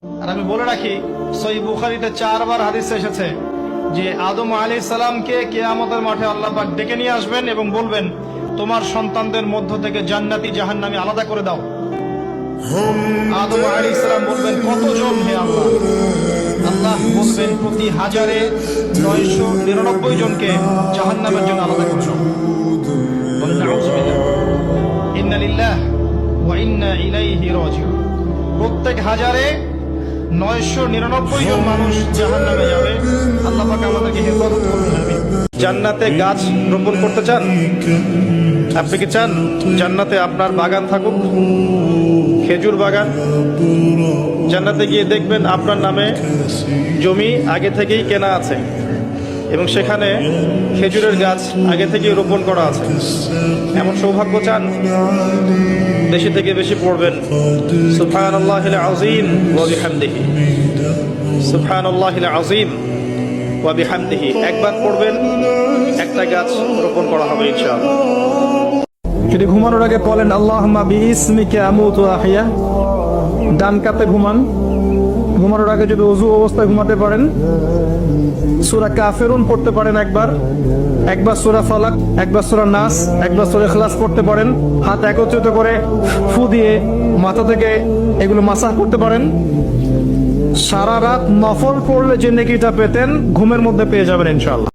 আর আমি বলে রাখি, সহিহ বুখারীতে 4 বার হাদিসে এসেছে যে আদম আলাইহিস সালামকে কিয়ামতের মাঠে আল্লাহ পাক ডেকে নিয়ে আসবেন এবং বলবেন, তোমার সন্তানদের মধ্য থেকে জান্নাতি জাহান্নামী আলাদা করে দাও। আদম আলাইহিস সালাম বলবেন, কতজন হে আল্লাহ? আল্লাহ বলবেন, প্রতি হাজারে 999 জনকে জাহান্নামের জন্য আলাদা করে দাও। বলেন নাউযুবিল্লাহ। ইন্না লিল্লাহি ওয়া ইন্না ইলাইহি রাজিউন। প্রত্যেক হাজারে 999 জন মানুষ জাহান্নামে যাবে। আল্লাহ পাক আমাদেরকে হেফাজত করুন, আমিন। জান্নাতে গাছ রোপণ করতে চান? আপনি কি চান জান্নাতে আপনার বাগান থাকুক, খেজুর বাগান? জান্নাতে গিয়ে দেখবেন আপনার নামে জমি আগে থেকেই কেনা আছে এবং সেখানে খেজুরের গাছ আগে থেকেই রোপণ করা আছে। এমন সৌভাগ্য চান? বেশি থেকে বেশি পড়বেন সুবহানাল্লাহিল আযীম ওয়া বিহামদিহি, সুবহানাল্লাহিল আযীম ওয়া বিহামদিহি। একবার পড়বেন, একটা গাছ রোপণ করা হবে ইনশাআল্লাহ। যদি ঘুমানোর আগে বলেন আল্লাহুম্মা বিইসমিকা আমুতু ওয়া আহইয়া, ডান কাতে ঘুমান। ঘুমানোর আগে যদি ওযু অবস্থায় ঘুমাতে পারেন, সূরা কাফিরুন পড়তে পারেন একবার সূরা ফালাক, একবার সূরা নাস, একবার সূরা ইখলাস পড়তে পারেন। হাত একত্রিত করে ফু দিয়ে মাথা থেকে এগুলো মাসাহ করতে পারেন। সারা রাত নফল পড়লে যে নেকিটা পেতেন ঘুমের মধ্যে পেয়ে যাবেন ইনশাআল্লাহ।